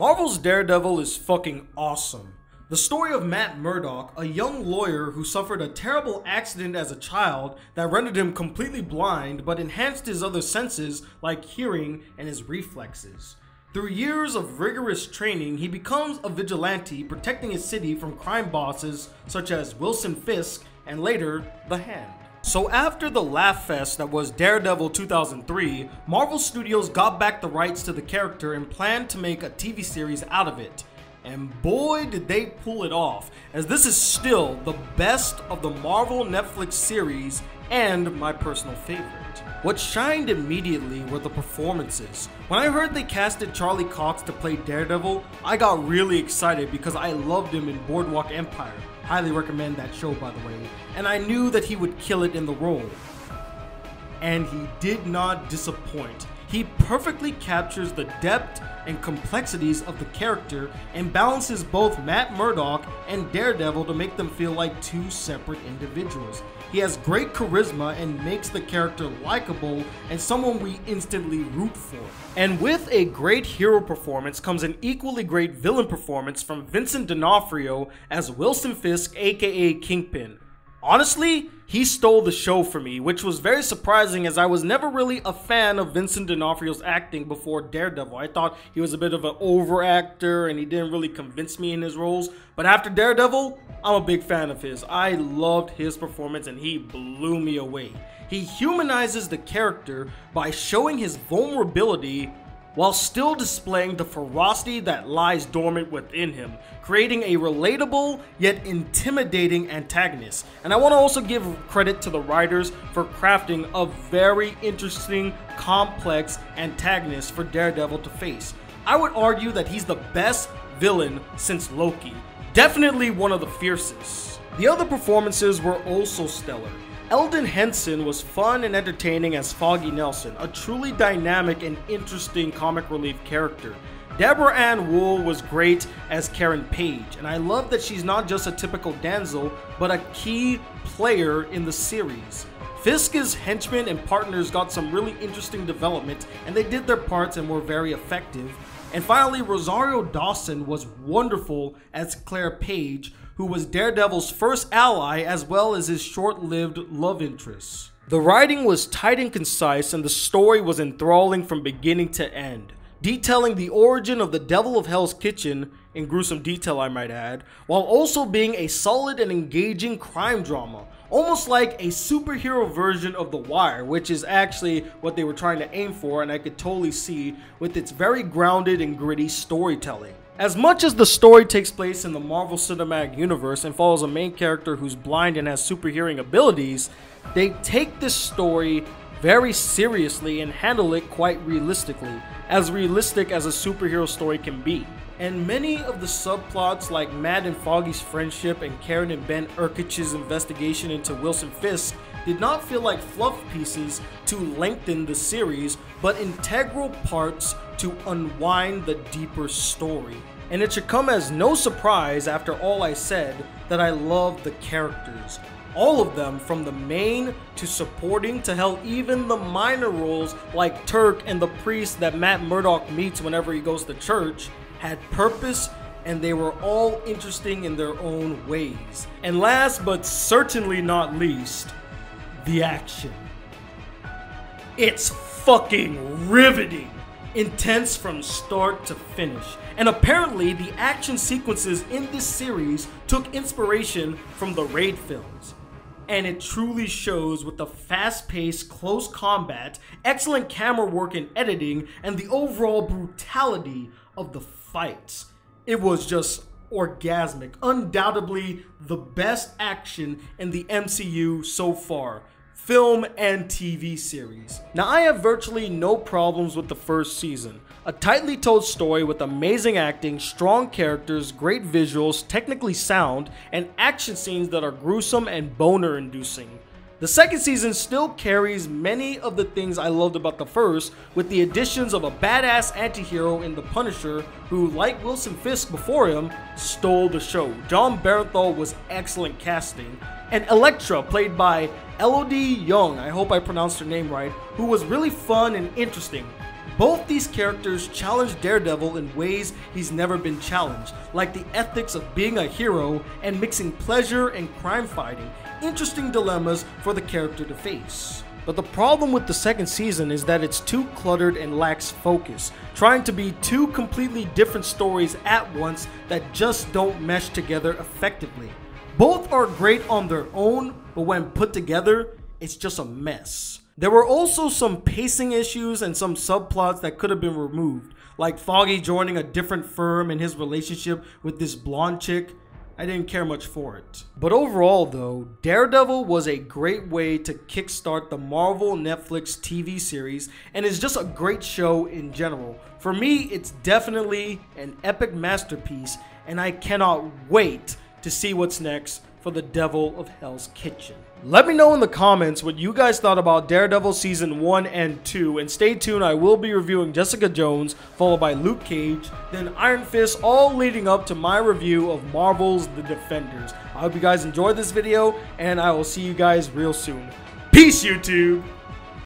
Marvel's Daredevil is fucking awesome. The story of Matt Murdock, a young lawyer who suffered a terrible accident as a child that rendered him completely blind but enhanced his other senses like hearing and his reflexes. Through years of rigorous training, he becomes a vigilante protecting his city from crime bosses such as Wilson Fisk and later the Hand. So after the laugh fest that was Daredevil 2003, Marvel Studios got back the rights to the character and planned to make a TV series out of it. And boy did they pull it off, as this is still the best of the Marvel Netflix series and my personal favorite. What shined immediately were the performances. When I heard they casted Charlie Cox to play Daredevil, I got really excited because I loved him in Boardwalk Empire. Highly recommend that show, by the way. And I knew that he would kill it in the role. And he did not disappoint. He perfectly captures the depth and complexities of the character and balances both Matt Murdock and Daredevil to make them feel like two separate individuals. He has great charisma and makes the character likable and someone we instantly root for. And with a great hero performance comes an equally great villain performance from Vincent D'Onofrio as Wilson Fisk, aka Kingpin. Honestly, he stole the show for me, which was very surprising as I was never really a fan of Vincent D'Onofrio's acting before Daredevil. I thought he was a bit of an over-actor and he didn't really convince me in his roles. But after Daredevil, I'm a big fan of his. I loved his performance and he blew me away. He humanizes the character by showing his vulnerability while still displaying the ferocity that lies dormant within him, creating a relatable yet intimidating antagonist. And I want to also give credit to the writers for crafting a very interesting, complex antagonist for Daredevil to face. I would argue that he's the best villain since Loki. Definitely one of the fiercest. The other performances were also stellar. Eldon Henson was fun and entertaining as Foggy Nelson, a truly dynamic and interesting comic relief character. Deborah Ann Wool was great as Karen Page, and I love that she's not just a typical damsel, but a key player in the series. Fisk's henchmen and partners got some really interesting development, and they did their parts and were very effective. And finally, Rosario Dawson was wonderful as Claire Page, who was Daredevil's first ally as well as his short-lived love interest. The writing was tight and concise and the story was enthralling from beginning to end, detailing the origin of the Devil of Hell's Kitchen, in gruesome detail I might add, while also being a solid and engaging crime drama, almost like a superhero version of The Wire, which is actually what they were trying to aim for, and I could totally see with its very grounded and gritty storytelling. As much as the story takes place in the Marvel Cinematic Universe and follows a main character who's blind and has superhearing abilities, they take this story very seriously and handle it quite realistically, as realistic as a superhero story can be. And many of the subplots like Matt and Foggy's friendship and Karen and Ben Urkich's investigation into Wilson Fisk did not feel like fluff pieces to lengthen the series, but integral parts to unwind the deeper story. And it should come as no surprise after all I said that I love the characters. All of them, from the main to supporting to hell, even the minor roles like Turk and the priest that Matt Murdock meets whenever he goes to church, had purpose and they were all interesting in their own ways. And last but certainly not least, the action. It's fucking riveting, intense from start to finish. And apparently the action sequences in this series took inspiration from the Raid films. And it truly shows with the fast-paced, close combat, excellent camera work and editing, and the overall brutality of the fights. It was just orgasmic. Undoubtedly the best action in the MCU so far, film and TV series. Now I have virtually no problems with the first season. A tightly told story with amazing acting, strong characters, great visuals, technically sound, and action scenes that are gruesome and boner inducing. The second season still carries many of the things I loved about the first, with the additions of a badass anti-hero in The Punisher who, like Wilson Fisk before him, stole the show. John Bernthal was excellent casting, and Elektra, played by Elodie Yung, I hope I pronounced her name right, who was really fun and interesting. Both these characters challenge Daredevil in ways he's never been challenged, like the ethics of being a hero and mixing pleasure and crime fighting, interesting dilemmas for the character to face. But the problem with the second season is that it's too cluttered and lacks focus, trying to be two completely different stories at once that just don't mesh together effectively. Both are great on their own, but when put together, it's just a mess. There were also some pacing issues and some subplots that could have been removed, like Foggy joining a different firm and his relationship with this blonde chick. I didn't care much for it. But overall though, Daredevil was a great way to kickstart the Marvel Netflix TV series and is just a great show in general. For me, it's definitely an epic masterpiece and I cannot wait to see what's next for the Devil of Hell's Kitchen. Let me know in the comments what you guys thought about Daredevil Season 1 and 2, and stay tuned, I will be reviewing Jessica Jones, followed by Luke Cage, then Iron Fist, all leading up to my review of Marvel's The Defenders. I hope you guys enjoyed this video, and I will see you guys real soon. Peace, YouTube!